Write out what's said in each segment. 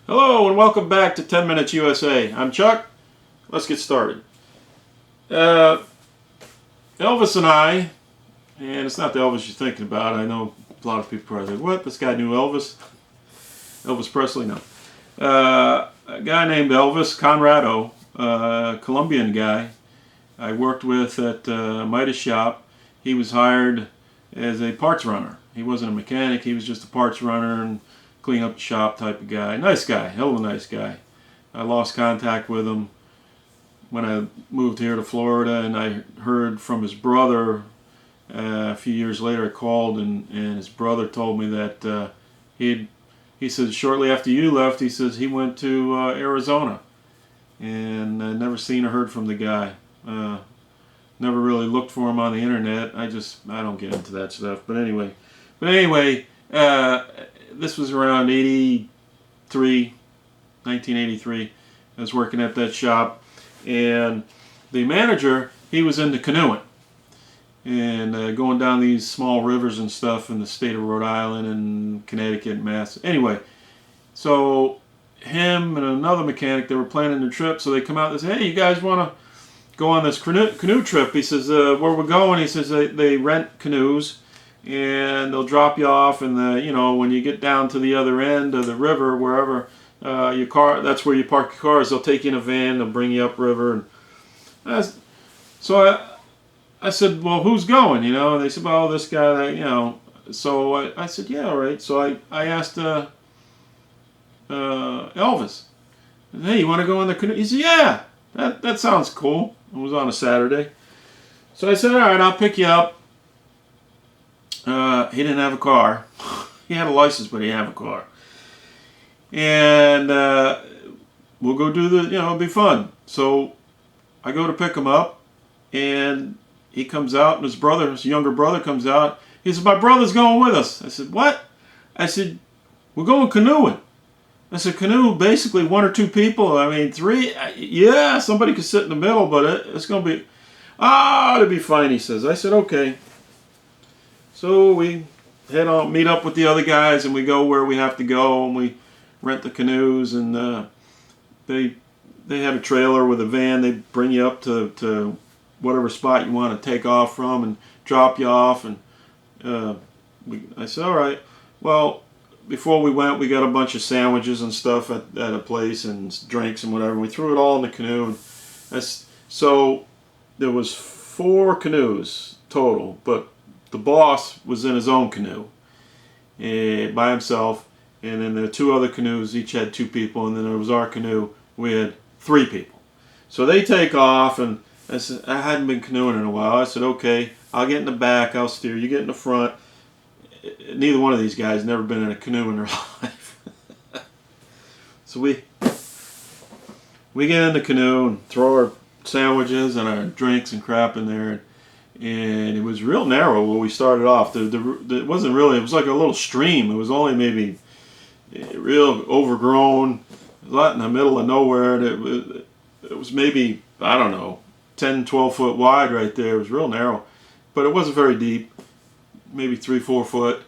Hello and welcome back to 10 Minutes USA. I'm Chuck. Let's get started. Elvis and I, and it's not the Elvis you're thinking about. I know a lot of people probably think, what? This guy knew Elvis? Elvis Presley? No. A guy named Elvis Conrado, a Colombian guy I worked with at Midas shop. He was hired as a parts runner. He wasn't a mechanic, he was just a parts runner and clean up the shop type of guy. Nice guy, hell of a nice guy. I lost contact with him when I moved here to Florida, and I heard from his brother a few years later. I called, and his brother told me that he said shortly after you left, he says he went to Arizona, and I never seen or heard from the guy. Never really looked for him on the internet. I don't get into that stuff. But anyway, this was around 1983. I was working at that shop, and the manager, he was into canoeing and going down these small rivers and stuff in the state of Rhode Island and Connecticut and Mass. Anyway, so him and another mechanic, they were planning a trip, so they come out and say, hey, you guys want to go on this canoe trip? He says, where we're going, he says they rent canoes, and they'll drop you off, and when you get down to the other end of the river, wherever your car, that's where you park your cars. They'll take you in a van, they'll bring you upriver. And so I said, well, who's going? And they said, well, this guy, So I said, yeah, all right. So I asked Elvis, hey, you want to go in the canoe? He said, yeah, that sounds cool. It was on a Saturday. So I said, all right, I'll pick you up. He didn't have a car. He had a license, but he didn't have a car. And we'll go do it'll be fun. So I go to pick him up, and he comes out, and his younger brother comes out. He said, my brother's going with us. I said, what? I said, we're going canoeing. I said, canoe, basically one or two people. I mean, three, yeah, somebody could sit in the middle, but it's going to be, it'll be fine, he says. I said, okay. So we head on, meet up with the other guys, and we go where we have to go, and we rent the canoes, and they had a trailer with a van. They bring you up to whatever spot you want to take off from and drop you off. And I said, all right. Well, before we went, we got a bunch of sandwiches and stuff at a place and drinks and whatever. We threw it all in the canoe. So there was 4 canoes total, but the boss was in his own canoe by himself, and then the 2 other canoes each had 2 people, and then there was our canoe. We had 3 people. So they take off, and I said, I hadn't been canoeing in a while. I said, okay, I'll get in the back, I'll steer, you get in the front. Neither one of these guys never been in a canoe in their life. So we get in the canoe and throw our sandwiches and our drinks and crap in there, and it was real narrow where we started off. It wasn't really, it was like a little stream. It was only maybe real overgrown, right in the middle of nowhere. It was maybe, I don't know, 10, 12 foot wide right there. It was real narrow, but it wasn't very deep, maybe 3, 4 foot.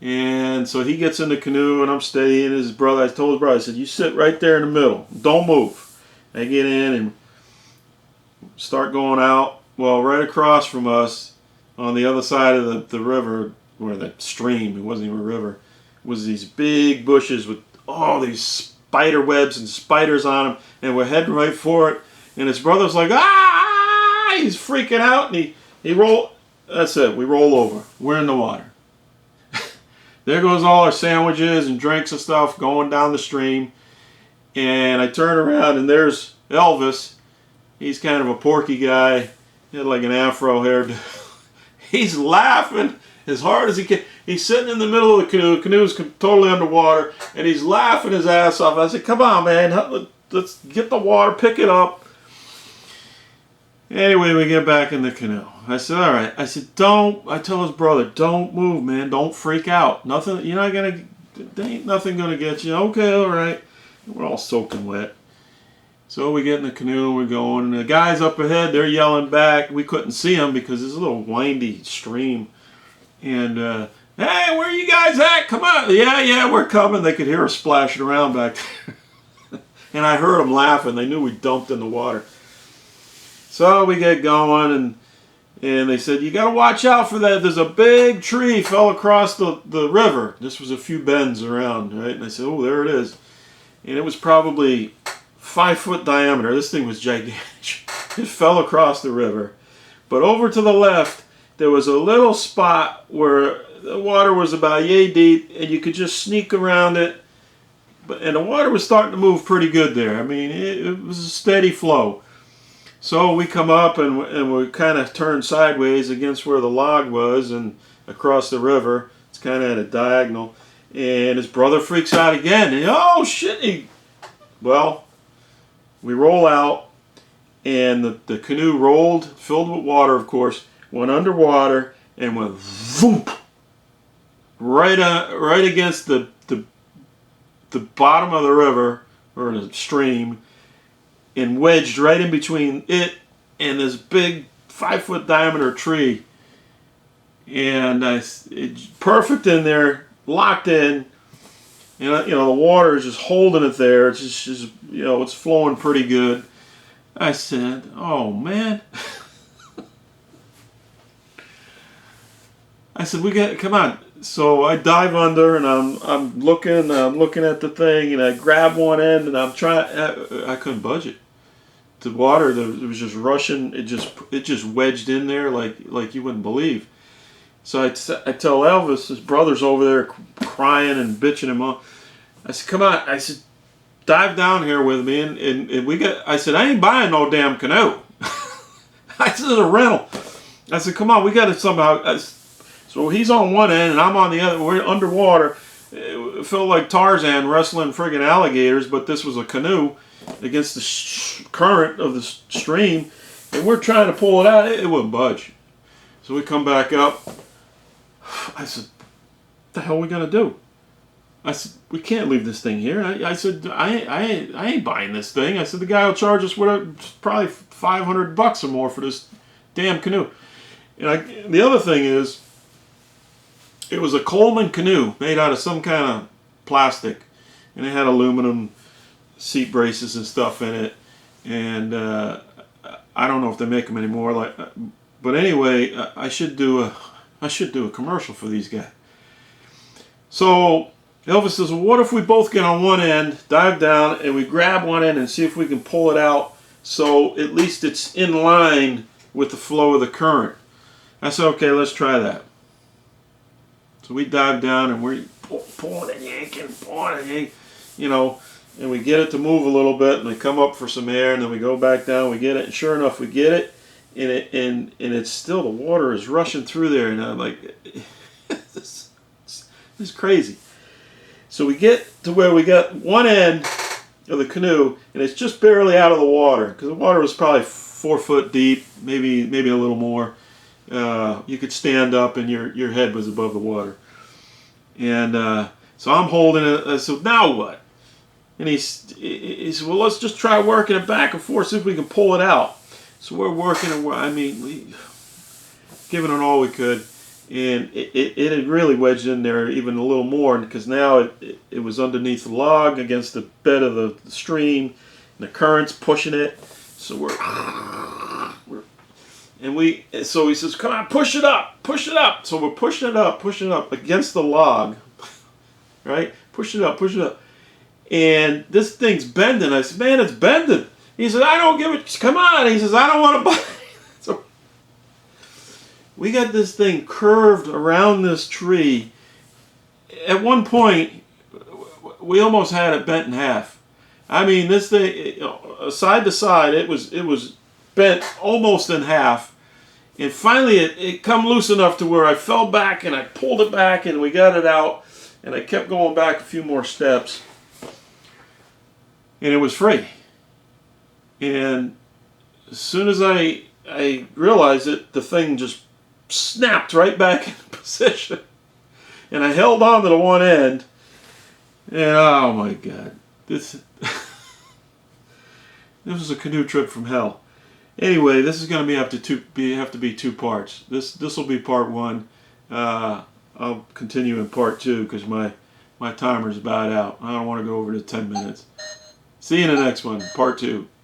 And so he gets in the canoe, and I'm steady, and his brother, I told his brother, I said, you sit right there in the middle, don't move. I get in and start going out. Well, right across from us, on the other side of the river, or the stream, it wasn't even a river, was these big bushes with all these spider webs and spiders on them, and we're heading right for it. And his brother's like, ah! He's freaking out, and he roll. That's it. We roll over. We're in the water. There goes all our sandwiches and drinks and stuff going down the stream. And I turn around, and there's Elvis. He's kind of a porky guy. He had like an afro hairdo. He's laughing as hard as he can. He's sitting in the middle of the canoe. The canoe's totally underwater, and he's laughing his ass off. I said, come on, man. Let's get the water, pick it up. Anyway, we get back in the canoe. I said, all right. I said, I tell his brother, don't move, man. Don't freak out. Nothing, there ain't nothing going to get you. Okay, all right. We're all soaking wet. So we get in the canoe, and we're going, and the guys up ahead, they're yelling back. We couldn't see them because it's a little windy stream. And, hey, where are you guys at? Come on. Yeah, we're coming. They could hear us splashing around back there. And I heard them laughing. They knew we dumped in the water. So we get going, and they said, you got to watch out for that. There's a big tree fell across the river. This was a few bends around, right? And I said, oh, there it is. And it was probably 5 foot diameter. This thing was gigantic. It fell across the river. But over to the left, there was a little spot where the water was about yay deep, and you could just sneak around it. And the water was starting to move pretty good there. I mean, it was a steady flow. So we come up, and we kind of turn sideways against where the log was and across the river. It's kind of at a diagonal. And his brother freaks out again. And, oh, shit. Well, we roll out, and the canoe rolled, filled with water, of course, went underwater, and went voop right against the bottom of the river, or the stream, and wedged right in between it and this big 5 foot diameter tree. And it's perfect in there, locked in. And the water is just holding it there. It's just it's flowing pretty good. I said, oh man. I said, come on. So I dive under, and I'm looking at the thing, and I grab one end, and I couldn't budge it. The water, it was just rushing. It just wedged in there like you wouldn't believe. So I tell Elvis, his brother's over there crying and bitching him up. I said, come on. I said, dive down here with me, and I said, I ain't buying no damn canoe. I said, it's a rental. I said, come on, we got to somehow. So he's on one end, and I'm on the other. We're underwater. It felt like Tarzan wrestling friggin' alligators, but this was a canoe against the current of the stream, and we're trying to pull it out. It wouldn't budge. So we come back up. I said, what the hell are we going to do? I said, we can't leave this thing here. I said, I ain't buying this thing. I said, the guy will charge us probably $500 or more for this damn canoe. And the other thing is, it was a Coleman canoe made out of some kind of plastic, and it had aluminum seat braces and stuff in it. And I don't know if they make them anymore. But anyway, I should do a commercial for these guys. So Elvis says, well, what if we both get on one end, dive down, and we grab one end and see if we can pull it out so at least it's in line with the flow of the current. I said, okay, let's try that. So we dive down, and we're pulling and yanking, and we get it to move a little bit, and we come up for some air, and then we go back down, we get it, and sure enough, we get it, and it's still, the water is rushing through there, and I'm like, this is crazy. So we get to where we got one end of the canoe, and it's just barely out of the water, because the water was probably 4 foot deep, maybe a little more. You could stand up, and your head was above the water. And so I'm holding it. I said, now what? And he said, well, let's just try working it back and forth, see if we can pull it out. So we're working, and we giving it all we could. And it had really wedged in there even a little more, because now it was underneath the log against the bed of the stream, and the current's pushing it. So so he says, come on, push it up. So we're pushing it up against the log, right? Push it up. And this thing's bending. I said, man, it's bending. He says, I don't give it, come on. He says, I don't want to buy it. So we got this thing curved around this tree. At one point, we almost had it bent in half. I mean, this thing, side to side, it was bent almost in half. And finally, it come loose enough to where I fell back, and I pulled it back, and we got it out. And I kept going back a few more steps, and it was free. And as soon as I realized it, the thing just snapped right back in position. And I held on to the one end, and oh my God, this was a canoe trip from hell. Anyway, this is going to have to be 2 parts. This will be part 1. I'll continue in part 2 because my timer's about out. I don't want to go over to 10 minutes. See you in the next one, part 2.